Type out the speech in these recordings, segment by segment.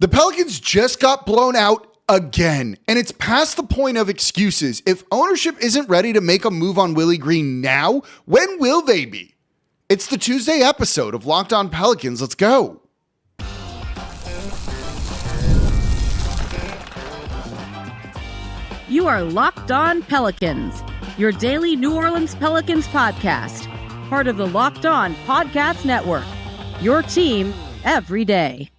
The Pelicans just got blown out again, and it's past the point of excuses. If ownership isn't ready to make a move on Willie Green now, when will they be? It's the Tuesday episode of Locked On Pelicans. Let's go. You are Locked On Pelicans, your daily New Orleans Pelicans podcast, part of the Locked On Podcast Network, your team every day.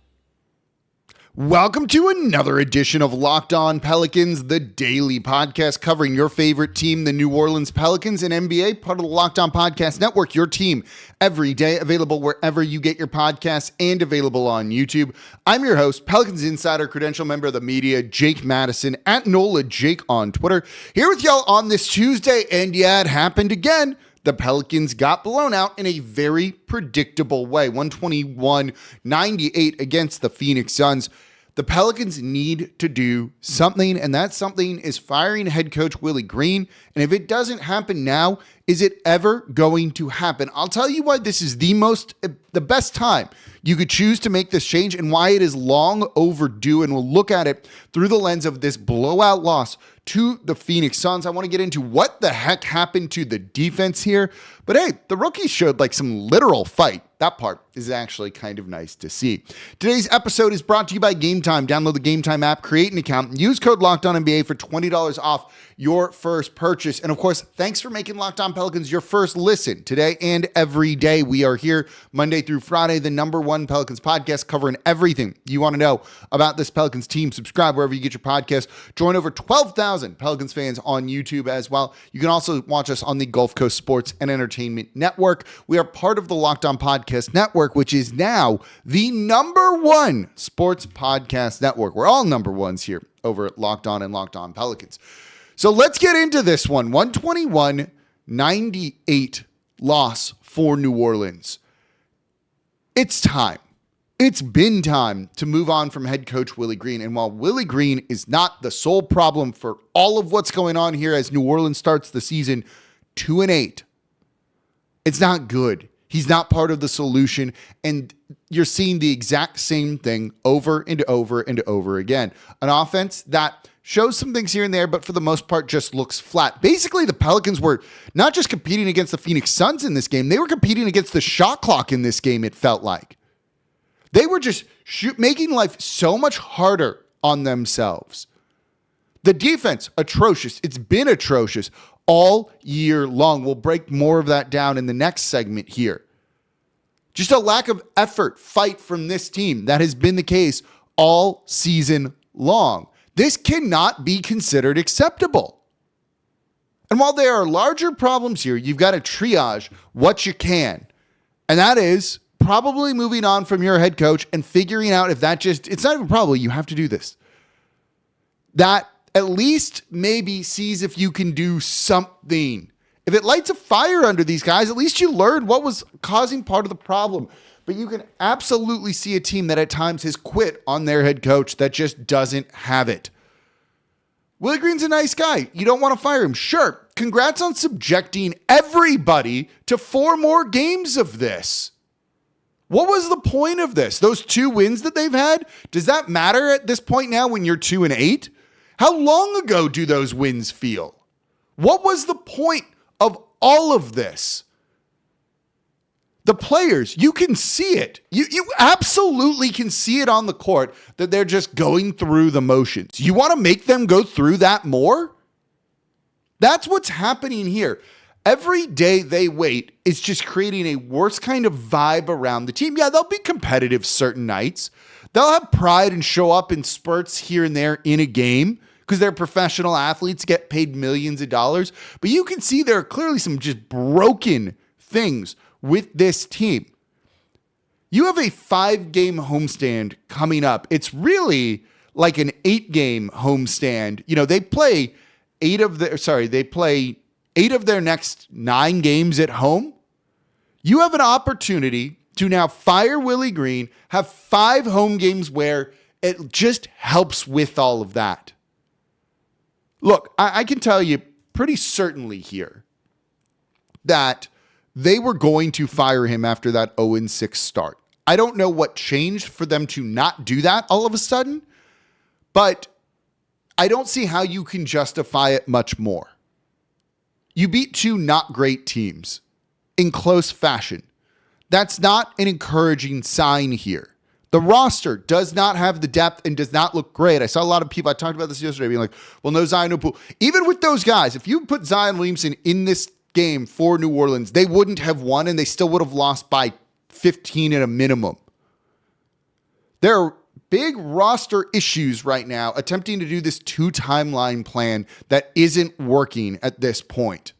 Welcome to another edition of Locked On Pelicans, the daily podcast covering your favorite team, the New Orleans Pelicans and NBA, part of the Locked On Podcast Network, your team every day, available wherever you get your podcasts and available on YouTube. I'm your host, Pelicans Insider, credential member of the media, Jake Madison, at NOLA Jake on Twitter, here with y'all on this Tuesday, and yeah, it happened again. The Pelicans got blown out in a very predictable way, 121-98 against the Phoenix Suns. The Pelicans need to do something, and that something is firing head coach Willie Green. And if it doesn't happen now, is it ever going to happen? I'll tell you why this is the best time you could choose to make this change and why it is long overdue. And we'll look at it through the lens of this blowout loss to the Phoenix Suns. I want to get into what the heck happened to the defense here. But hey, the rookies showed like some literal fight. That part is actually kind of nice to see. Today's episode is brought to you by Game Time. Download the Game Time app, create an account, and use code LOCKEDONNBA for $20 off your first purchase. And of course, thanks for making Locked On Pelicans your first listen today and every day. We are here Monday through Friday, the #1 Pelicans podcast, covering everything you want to know about this Pelicans team. Subscribe wherever you get your podcast. Join over 12,000 Pelicans fans on YouTube as well. You can also watch us on the Gulf Coast Sports and Entertainment Network. We are part of the Locked On Podcast Network, which is now the #1 sports podcast network. We're all number ones here over at Locked On and Locked On Pelicans. So let's get into this one. 121-98 loss for New Orleans. It's time. It's been time to move on from head coach Willie Green. And while Willie Green is not the sole problem for all of what's going on here as New Orleans starts the season 2-8, it's not good. He's not part of the solution. And you're seeing the exact same thing over and over and over again. An offense that shows some things here and there, but for the most part just looks flat. Basically, the Pelicans were not just competing against the Phoenix Suns in this game, they were competing against the shot clock in this game, it felt like. They were just making life so much harder on themselves. The defense, atrocious. It's been atrocious all year long. We'll break more of that down in the next segment here. Just a lack of effort, fight from this team. That has been the case all season long. This cannot be considered acceptable. And while there are larger problems here, you've got to triage what you can. And that is probably moving on from your head coach and figuring out if it's not even probably, you have to do this. That at least maybe sees if you can do something. If it lights a fire under these guys, at least you learned what was causing part of the problem. But you can absolutely see a team that at times has quit on their head coach that just doesn't have it. Willie Green's a nice guy. You don't want to fire him. Sure. Congrats on subjecting everybody to 4 more games of this. What was the point of this? Those 2 wins that they've had? Does that matter at this point now when you're 2-8? How long ago do those wins feel? What was the point of all of this? The players, you can see it. You absolutely can see it on the court that they're just going through the motions. You want to make them go through that more? That's what's happening here. Every day they wait is just creating a worse kind of vibe around the team. Yeah, they'll be competitive certain nights. They'll have pride and show up in spurts here and there in a game because they're professional athletes, get paid millions of dollars. But you can see there are clearly some just broken things with this team. You have a 5-game homestand coming up. It's really like an 8-game homestand. You know, they play 8 of their next 9 games at home. You have an opportunity to now fire Willie Green, have 5 home games where it just helps with all of that. Look, I can tell you pretty certainly here that they were going to fire him after that 0-6 start. I don't know what changed for them to not do that all of a sudden, but I don't see how you can justify it much more. You beat two not great teams in close fashion. That's not an encouraging sign here. The roster does not have the depth and does not look great. I saw a lot of people, I talked about this yesterday, being like, well, no Zion, no Poole. Even with those guys, if you put Zion Williamson in this game for New Orleans, they wouldn't have won and they still would have lost by 15 at a minimum. There are big roster issues right now attempting to do this 2-timeline plan that isn't working at this point.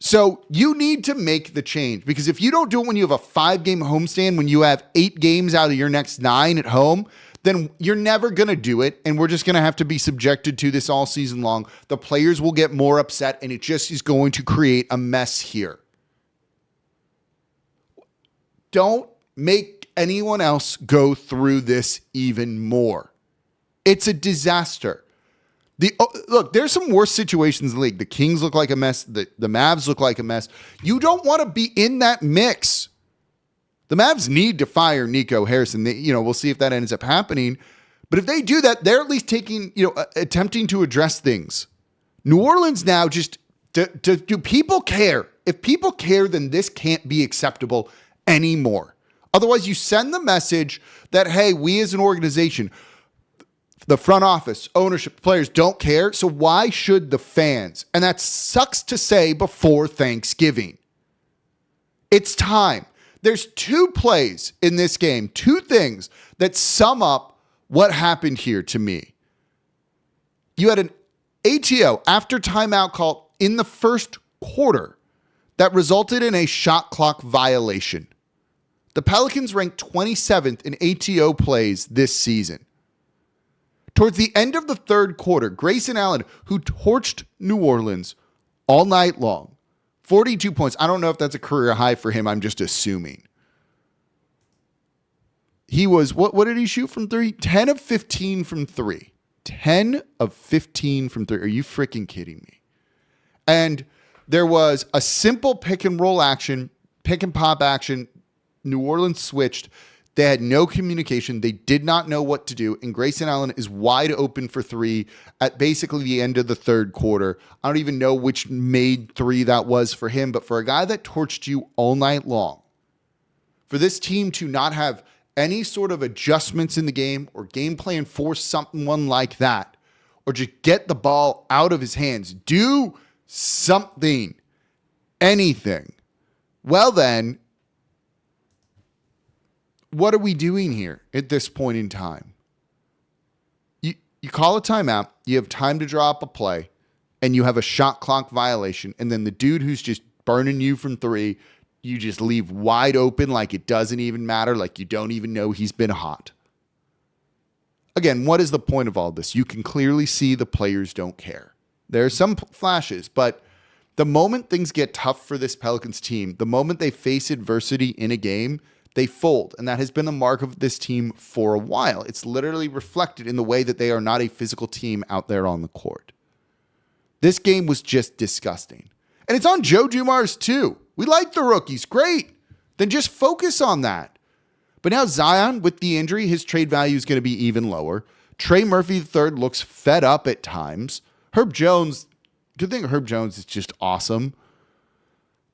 So you need to make the change, because if you don't do it when you have a 5-game homestand, when you have 8 games out of your next 9 at home, then you're never going to do it. And we're just going to have to be subjected to this all season long. The players will get more upset and it just is going to create a mess here. Don't make anyone else go through this even more. It's a disaster. Look, there's some worse situations in the league. The Kings look like a mess. The Mavs look like a mess. You don't want to be in that mix. The Mavs need to fire Nico Harrison. We'll see if that ends up happening. But if they do that, they're at least attempting to address things. New Orleans now do people care? If people care, then this can't be acceptable anymore. Otherwise, you send the message that, hey, we as an organization, the front office, ownership, players don't care. So why should the fans? And that sucks to say before Thanksgiving. It's time. There's 2 plays in this game, 2 things that sum up what happened here to me. You had an ATO after timeout call in the first quarter that resulted in a shot clock violation. The Pelicans ranked 27th in ATO plays this season. Towards the end of the third quarter, Grayson Allen, who torched New Orleans all night long, 42 points. I don't know if that's a career high for him. I'm just assuming. He was, what did he shoot from 3? 10 of 15 from 3. 10 of 15 from 3. Are you freaking kidding me? And there was a simple pick and roll action, pick and pop action. New Orleans switched. They had no communication. They did not know what to do. And Grayson Allen is wide open for 3 at basically the end of the third quarter. I don't even know which made 3 that was for him. But for a guy that torched you all night long, for this team to not have any sort of adjustments in the game or game plan for someone like that, or just get the ball out of his hands, do something, anything. Well then, what are we doing here at this point in time? You call a timeout, you have time to draw up a play, and you have a shot clock violation, and then the dude who's just burning you from 3, you just leave wide open like it doesn't even matter, like you don't even know he's been hot. Again, what is the point of all this? You can clearly see the players don't care. There are some flashes, but the moment things get tough for this Pelicans team, the moment they face adversity in a game, they fold, and that has been the mark of this team for a while. It's literally reflected in the way that they are not a physical team out there on the court. This game was just disgusting. And it's on Joe Dumars too. We like the rookies. Great. Then just focus on that. But now Zion, with the injury, his trade value is going to be even lower. Trey Murphy III looks fed up at times. Herb Jones, good thing Herb Jones is just awesome.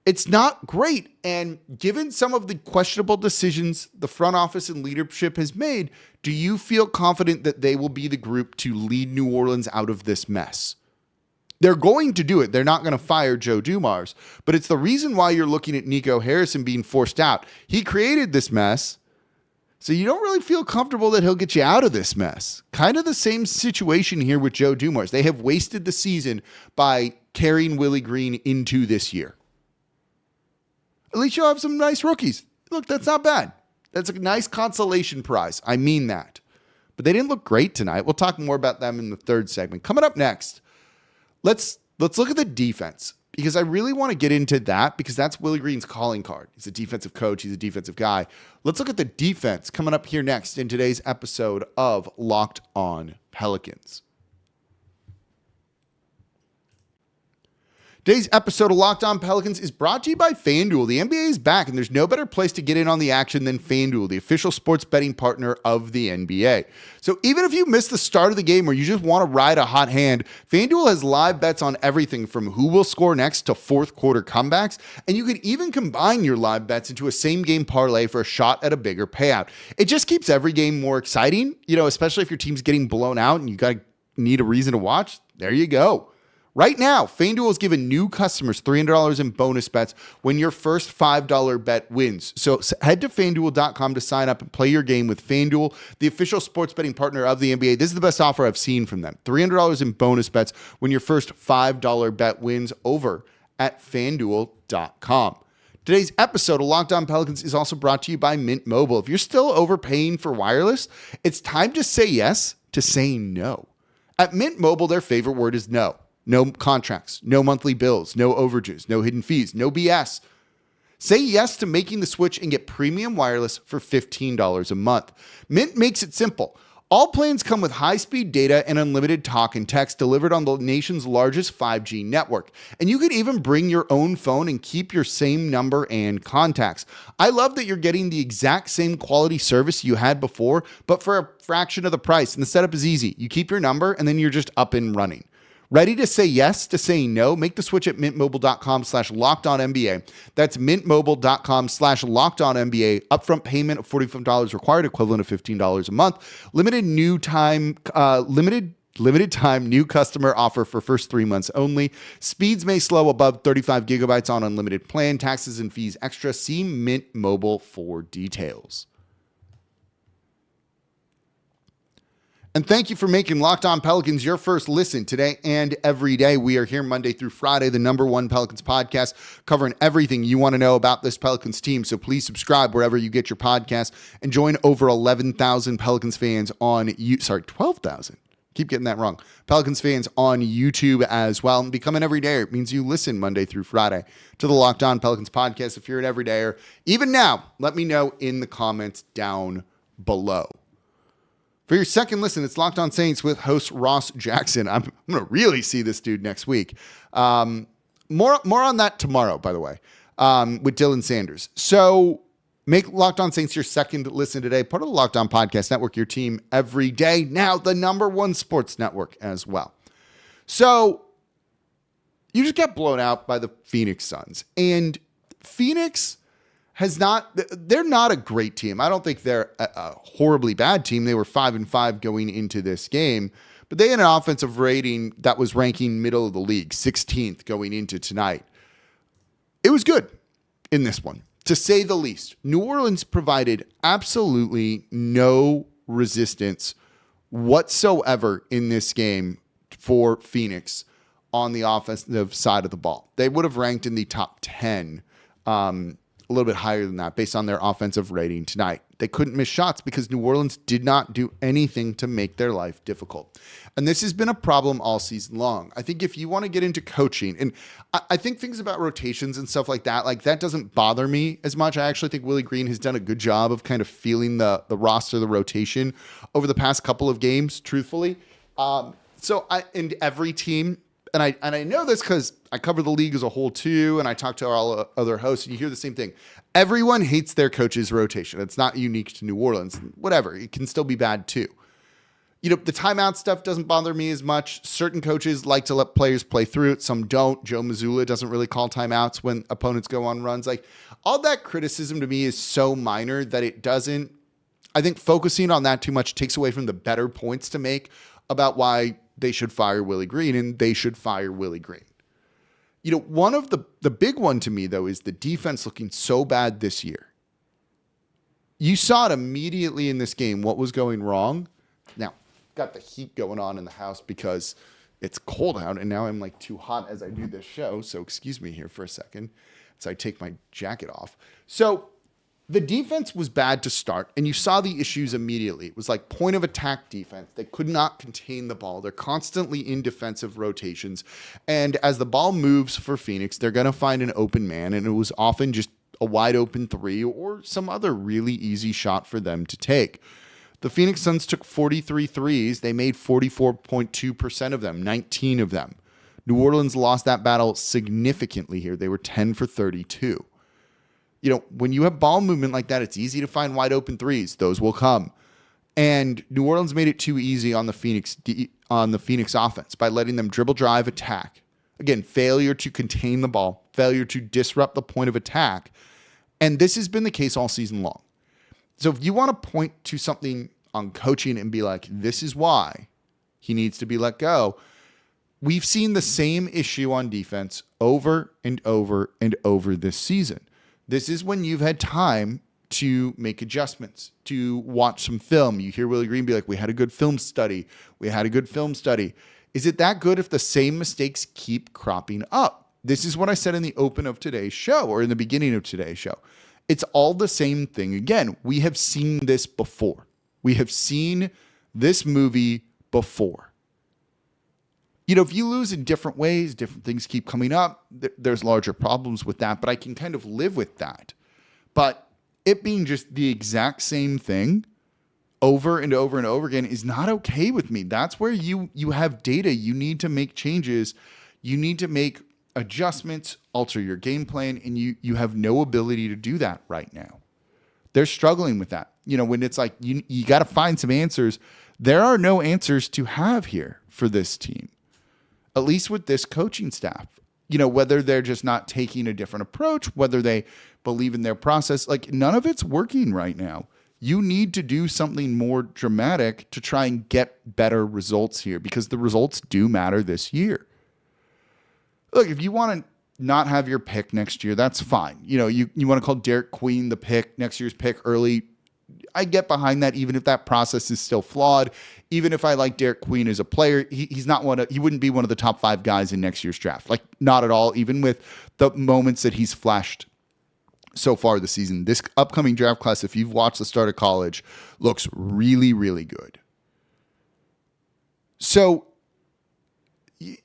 It's not great. And given some of the questionable decisions the front office and leadership has made, do you feel confident that they will be the group to lead New Orleans out of this mess? They're going to do it. They're not going to fire Joe Dumars. But it's the reason why you're looking at Nico Harrison being forced out. He created this mess, so you don't really feel comfortable that he'll get you out of this mess. Kind of the same situation here with Joe Dumars. They have wasted the season by carrying Willie Green into this year. At least you'll have some nice rookies. Look, that's not bad. That's a nice consolation prize. I mean that. But they didn't look great tonight. We'll talk more about them in the third segment. Coming up next, let's look at the defense, because I really want to get into that, because that's Willie Green's calling card. He's a defensive coach. He's a defensive guy. Let's look at the defense coming up here next in today's episode of Locked On Pelicans. Today's episode of Locked On Pelicans is brought to you by FanDuel. The NBA is back, and there's no better place to get in on the action than FanDuel, the official sports betting partner of the NBA. So even if you missed the start of the game or you just want to ride a hot hand, FanDuel has live bets on everything from who will score next to fourth quarter comebacks, and you can even combine your live bets into a same-game parlay for a shot at a bigger payout. It just keeps every game more exciting, especially if your team's getting blown out and you need a reason to watch. There you go. Right now, FanDuel is giving new customers $300 in bonus bets when your first $5 bet wins. So head to FanDuel.com to sign up and play your game with FanDuel, the official sports betting partner of the NBA. This is the best offer I've seen from them. $300 in bonus bets when your first $5 bet wins over at FanDuel.com. Today's episode of Locked On Pelicans is also brought to you by Mint Mobile. If you're still overpaying for wireless, it's time to say yes to saying no. At Mint Mobile, their favorite word is no. No contracts, no monthly bills, no overages, no hidden fees, no BS. Say yes to making the switch and get premium wireless for $15 a month. Mint makes it simple. All plans come with high-speed data and unlimited talk and text delivered on the nation's largest 5G network. And you can even bring your own phone and keep your same number and contacts. I love that you're getting the exact same quality service you had before, but for a fraction of the price. And the setup is easy. You keep your number and then you're just up and running. Ready to say yes to saying no? Make the switch at mintmobile.com/lockedonnba. That's mintmobile.com/lockedonnba. Upfront payment of $45 required, equivalent of $15 a month. Limited time new customer offer for first 3 months only. Speeds may slow above 35 gigabytes on unlimited plan. Taxes and fees extra. See Mint Mobile for details. And thank you for making Locked On Pelicans your first listen today and every day. We are here Monday through Friday, the #1 Pelicans podcast, covering everything you want to know about this Pelicans team. So please subscribe wherever you get your podcast and join over 11,000 Pelicans fans on 12,000. Keep getting that wrong. Pelicans fans on YouTube as well. And become an everydayer. It means you listen Monday through Friday to the Locked On Pelicans podcast. If you're an everydayer, even now, let me know in the comments down below. For your second listen, it's Locked On Saints with host Ross Jackson. I'm going to really see this dude next week. More on that tomorrow, by the way, with Dylan Sanders. So make Locked On Saints your second listen today. Part of the Locked On Podcast Network, your team every day. Now the #1 sports network as well. So you just got blown out by the Phoenix Suns. And Phoenix they're not a great team. I don't think they're a horribly bad team. They were 5-5 going into this game, but they had an offensive rating that was ranking middle of the league, 16th going into tonight. It was good in this one, to say the least. New Orleans provided absolutely no resistance whatsoever in this game for Phoenix on the offensive side of the ball. They would have ranked in the top 10, a little bit higher than that based on their offensive rating tonight. They couldn't miss shots because New Orleans did not do anything to make their life difficult. And this has been a problem all season long. I think if you want to get into coaching, and I think things about rotations and stuff like that doesn't bother me as much. I actually think Willie Green has done a good job of kind of feeling the roster, the rotation over the past couple of games, truthfully. And every team, and I know this because I cover the league as a whole too, and I talk to all other hosts, and you hear the same thing. Everyone hates their coach's rotation. It's not unique to New Orleans. Whatever, it can still be bad too. The timeout stuff doesn't bother me as much. Certain coaches like to let players play through it. Some don't. Joe Mazzulla doesn't really call timeouts when opponents go on runs. Like, all that criticism to me is so minor that it doesn't. I think focusing on that too much takes away from the better points to make about why they should fire Willie Green, and they should fire Willie Green. One of the big one to me, though, is the defense looking so bad this year. You saw it immediately in this game, what was going wrong. Now, got the heat going on in the house because it's cold out, and now I'm like too hot as I do this show. So excuse me here for a second as I take my jacket off. So the defense was bad to start, and you saw the issues immediately. It was like point of attack defense. They could not contain the ball. They're constantly in defensive rotations. And as the ball moves for Phoenix, they're going to find an open man, and it was often just a wide open three or some other really easy shot for them to take. The Phoenix Suns took 43 threes. They made 44.2% of them, 19 of them. New Orleans lost that battle significantly here. They were 10 for 32. When you have ball movement like that, it's easy to find wide open threes. Those will come. And New Orleans made it too easy on the Phoenix offense by letting them dribble, drive, attack. Again, failure to contain the ball, failure to disrupt the point of attack. And this has been the case all season long. So if you want to point to something on coaching and be like, this is why he needs to be let go, we've seen the same issue on defense over and over and over this season. This is when you've had time to make adjustments, to watch some film. You hear Willie Green be like, we had a good film study. Is it that good if the same mistakes keep cropping up? This is what I said in the open of today's show, or in the beginning of today's show. It's all the same thing again. We have seen this before. We have seen this movie before. If you lose in different ways, different things keep coming up, there's larger problems with that, but I can kind of live with that. But it being just the exact same thing over and over and over again is not okay with me. That's where you have data. You need to make changes. You need to make adjustments, alter your game plan, and you have no ability to do that right now. They're struggling with that. When it's like you got to find some answers. There are no answers to have here for this team, at least with this coaching staff. Whether they're just not taking a different approach, whether they believe in their process, like none of it's working right now. You need to do something more dramatic to try and get better results here, because the results do matter this year. Look, if you want to not have your pick next year, that's fine. You want to call DerIk Queen the pick, next year's pick early. I get behind that, even if that process is still flawed. Even if I like DerIk Queen as a player, he's not he wouldn't be one of the top 5 guys in next year's draft. Like, not at all, even with the moments that he's flashed so far this season. This upcoming draft class, if you've watched the start of college, looks really, really good. So,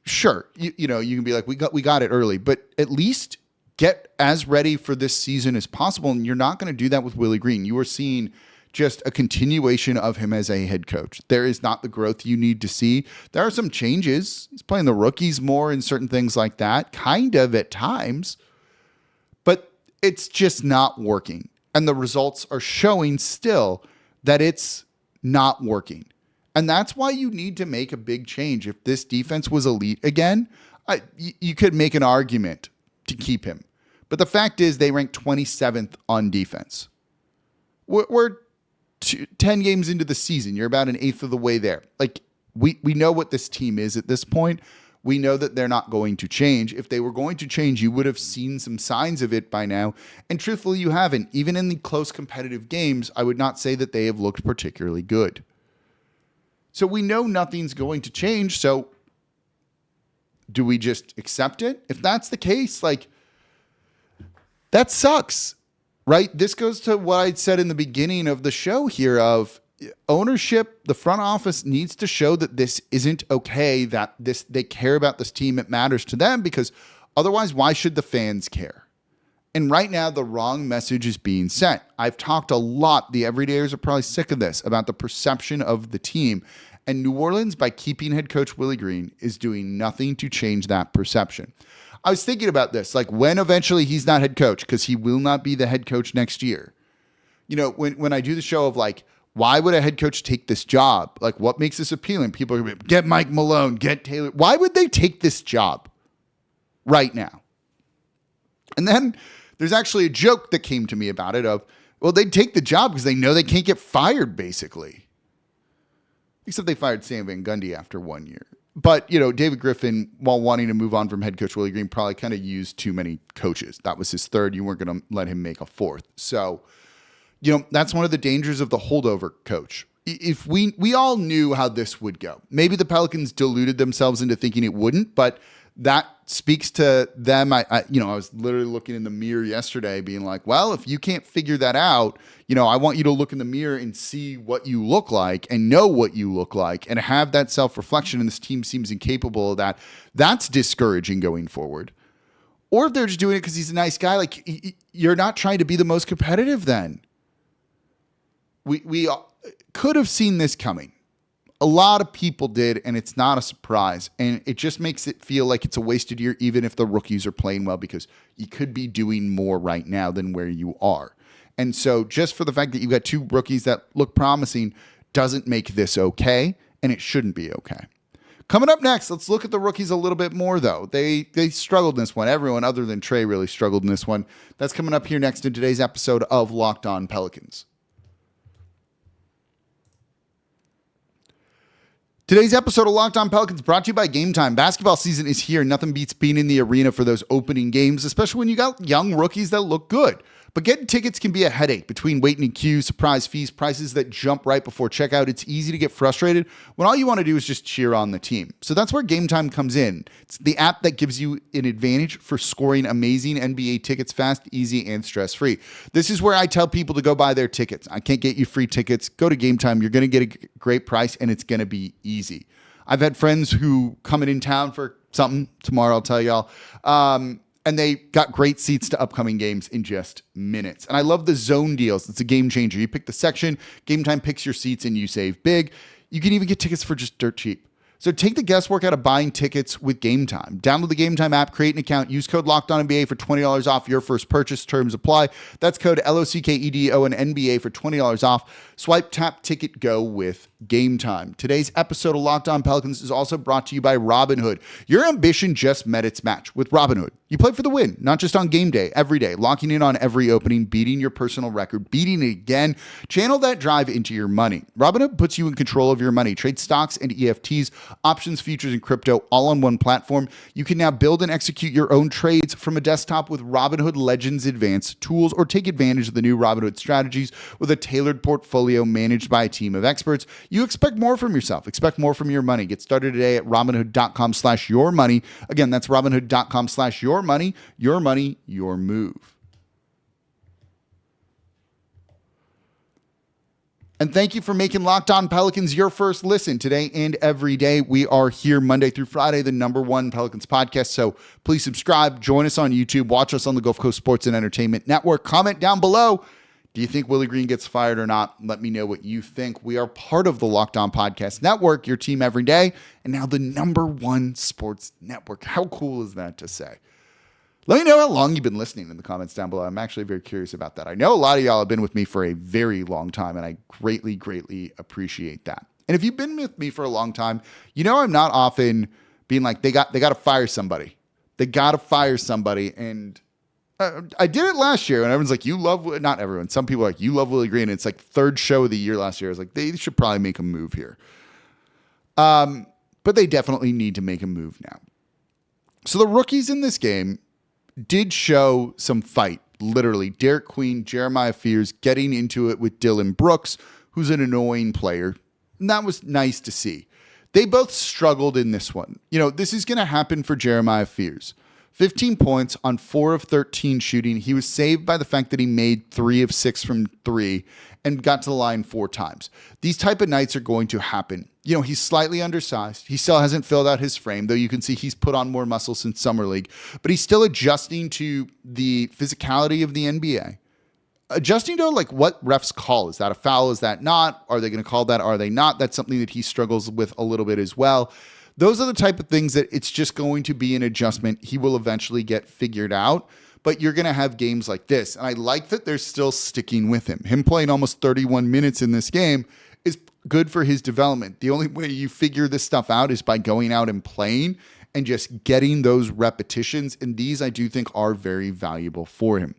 sure, you can be like, we got it early, but at least get as ready for this season as possible. And you're not going to do that with Willie Green. You are seeing just a continuation of him as a head coach. There is not the growth you need to see. There are some changes. He's playing the rookies more and certain things like that, kind of at times, but it's just not working. And the results are showing still that it's not working. And that's why you need to make a big change. If this defense was elite again, you could make an argument to keep him. But the fact is they ranked 27th on defense. We're 10 games into the season. You're about an eighth of the way there. Like, we know what this team is at this point. We know that they're not going to change. If they were going to change, you would have seen some signs of it by now. And truthfully, you haven't. Even in the close competitive games, I would not say that they have looked particularly good. So we know nothing's going to change. So do we just accept it? If that's the case, like, that sucks, right? This goes to what I said in the beginning of the show here of ownership. The front office needs to show that this isn't okay, that they care about this team. It matters to them, because otherwise, why should the fans care? And right now, the wrong message is being sent. I've talked a lot, the everydayers are probably sick of this, about the perception of the team. And New Orleans, by keeping head coach Willie Green, is doing nothing to change that perception. I was thinking about this, like when eventually he's not head coach, because he will not be the head coach next year. When I do the show of like, why would a head coach take this job? Like, what makes this appealing? People are going to be, get Mike Malone, get Taylor. Why would they take this job right now? And then there's actually a joke that came to me about it of, well, they'd take the job because they know they can't get fired, basically. Except they fired Sam Van Gundy after 1 year. But, David Griffin, while wanting to move on from head coach Willie Green, probably kind of used too many coaches. That was his third. You weren't going to let him make a fourth. So, that's one of the dangers of the holdover coach. If we all knew how this would go. Maybe the Pelicans deluded themselves into thinking it wouldn't, but that speaks to them. I was literally looking in the mirror yesterday being like, well, if you can't figure that out, I want you to look in the mirror and see what you look like and know what you look like and have that self-reflection. And this team seems incapable of that. That's discouraging going forward. Or if they're just doing it because he's a nice guy, like you're not trying to be the most competitive then. We could have seen this coming. A lot of people did, and it's not a surprise. And it just makes it feel like it's a wasted year, even if the rookies are playing well, because you could be doing more right now than where you are. And so just for the fact that you've got two rookies that look promising doesn't make this okay, and it shouldn't be okay. Coming up next, let's look at the rookies a little bit more, though. They struggled in this one. Everyone other than Trey really struggled in this one. That's coming up here next in today's episode of Locked On Pelicans. Today's episode of Locked On Pelicans brought to you by Game Time. Basketball season is here. Nothing beats being in the arena for those opening games, especially when you got young rookies that look good. But getting tickets can be a headache between waiting in queues, surprise fees, prices that jump right before checkout. It's easy to get frustrated when all you want to do is just cheer on the team. So that's where Game Time comes in. It's the app that gives you an advantage for scoring amazing NBA tickets fast, easy, and stress-free. This is where I tell people to go buy their tickets. I can't get you free tickets. Go to Game Time. You're going to get a great price, and it's going to be easy. I've had friends who coming in town for something tomorrow, I'll tell y'all. And they got great seats to upcoming games in just minutes. And I love the zone deals. It's a game changer. You pick the section, Game Time picks your seats, and you save big. You can even get tickets for just dirt cheap. So take the guesswork out of buying tickets with Game Time. Download the Game Time app, create an account, use code LOCKEDONNBA for $20 off your first purchase. Terms apply. That's code LOCKEDONNBA for $20 off. Swipe, tap, ticket, go with Game Time. Today's episode of Locked On Pelicans is also brought to you by Robinhood. Your ambition just met its match with Robinhood. You play for the win, not just on game day, every day, locking in on every opening, beating your personal record, beating it again. Channel that drive into your money. Robinhood puts you in control of your money. Trade stocks and EFTs, options, futures, and crypto all on one platform. You can now build and execute your own trades from a desktop with Robinhood Legends Advanced tools, or take advantage of the new Robinhood strategies with a tailored portfolio managed by a team of experts. You expect more from yourself. Expect more from your money. Get started today at Robinhood.com/yourmoney. Again, that's Robinhood.com/yourmoney. Your money, your move. And thank you for making Locked On Pelicans your first listen today and every day. We are here Monday through Friday, the #1 Pelicans podcast. So please subscribe, join us on YouTube, watch us on the Gulf Coast Sports and Entertainment Network. Comment down below. Do you think Willie Green gets fired or not? Let me know what you think. We are part of the Locked On Podcast Network, your team every day, and now the #1 sports network. How cool is that to say? Let me know how long you've been listening in the comments down below. I'm actually very curious about that. I know a lot of y'all have been with me for a very long time, and I greatly, greatly appreciate that. And if you've been with me for a long time, you know I'm not often being like, they got to fire somebody. They got to fire somebody, and I did it last year, and everyone's like, you love, not everyone, some people are like, you love Willie Green. And it's like third show of the year last year. I was like, they should probably make a move here. But they definitely need to make a move now. So the rookies in this game did show some fight, literally. DerIk Queen, Jeremiah Fears getting into it with Dillon Brooks, who's an annoying player. And that was nice to see. They both struggled in this one. You know, this is going to happen for Jeremiah Fears. 15 points on 4 of 13 shooting. He was saved by the fact that he made 3 of 6 from 3 and got to the line 4 times. These type of nights are going to happen. You know, he's slightly undersized. He still hasn't filled out his frame, though you can see he's put on more muscle since Summer League. But he's still adjusting to the physicality of the NBA. Adjusting to, like, what refs call. Is that a foul? Is that not? Are they going to call that? Are they not? That's something that he struggles with a little bit as well. Those are the type of things that it's just going to be an adjustment. He will eventually get figured out, but you're going to have games like this. And I like that they're still sticking with him. Him playing almost 31 minutes in this game is good for his development. The only way you figure this stuff out is by going out and playing and just getting those repetitions. And these I do think are very valuable for him.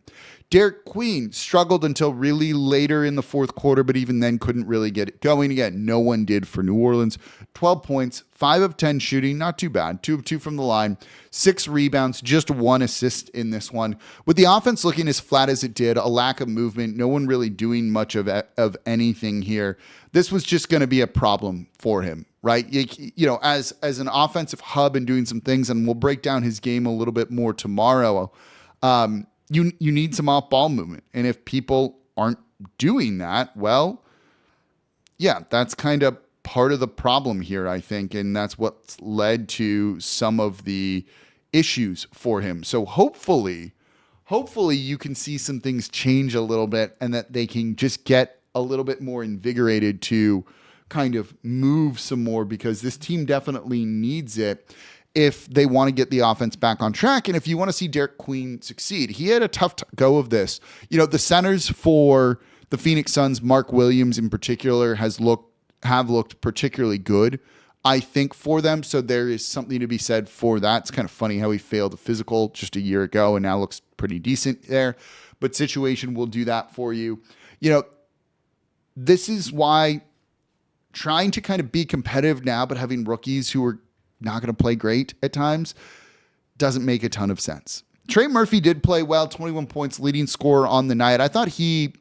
DerIk Queen struggled until really later in the fourth quarter, but even then couldn't really get it going. Again, no one did for New Orleans. 12 points, 5 of 10 shooting, not too bad. 2 of 2 from the line, 6 rebounds, just 1 assist in this one. With the offense looking as flat as it did, a lack of movement, no one really doing much of anything here. This was just going to be a problem for him, right? You know, as an offensive hub and doing some things, and we'll break down his game a little bit more tomorrow. You need some off-ball movement. And if people aren't doing that, well, yeah, that's kind of part of the problem here, I think. And that's what's led to some of the issues for him. So hopefully you can see some things change a little bit and that they can just get a little bit more invigorated to kind of move some more, because this team definitely needs it if they want to get the offense back on track. And if you want to see DerIk Queen succeed, he had a tough go of this. You know, the centers for the Phoenix Suns, Mark Williams in particular, have looked particularly good, I think, for them. So there is something to be said for that. It's kind of funny how he failed a physical just a year ago and now looks pretty decent there. But situation will do that for you. You know, this is why trying to kind of be competitive now, but having rookies who are not going to play great at times, doesn't make a ton of sense. Trey Murphy did play well, 21 points, leading scorer on the night. I thought he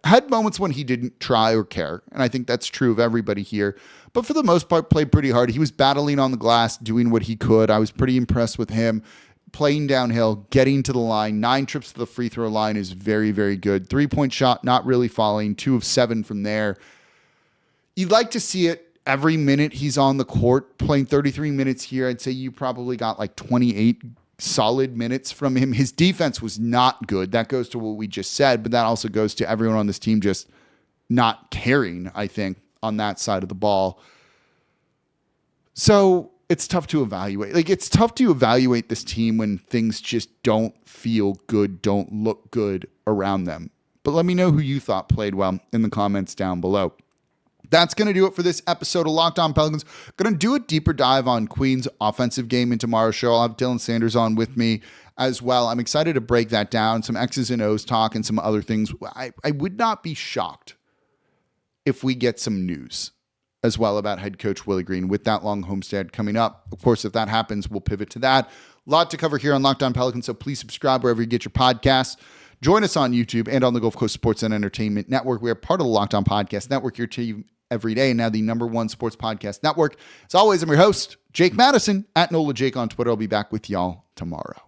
had moments when he didn't try or care, and I think that's true of everybody here. But for the most part, played pretty hard. He was battling on the glass, doing what he could. I was pretty impressed with him. Playing downhill, getting to the line, 9 trips to the free throw line is very, very good. 3-point shot, not really falling, 2 of 7 from there. You'd like to see it every minute he's on the court, playing 33 minutes here. I'd say you probably got like 28 solid minutes from him. His defense was not good. That goes to what we just said, but that also goes to everyone on this team just not caring, I think, on that side of the ball. So it's tough to evaluate. Like, it's tough to evaluate this team when things just don't feel good, don't look good around them. But let me know who you thought played well in the comments down below. That's going to do it for this episode of Locked On Pelicans. Going to do a deeper dive on Queen's offensive game in tomorrow's show. I'll have Dylan Sanders on with me as well. I'm excited to break that down, some X's and O's talk and some other things. I would not be shocked if we get some news as well about head coach Willie Green with that long homestand coming up. Of course, if that happens, we'll pivot to that. A lot to cover here on Locked On Pelicans, so please subscribe wherever you get your podcasts. Join us on YouTube and on the Gulf Coast Sports and Entertainment Network. We are part of the Locked On Podcast Network, your team every day, and now the #1 sports podcast network. As always, I'm your host, Jake Madison, at NOLA Jake on Twitter. I'll be back with y'all tomorrow.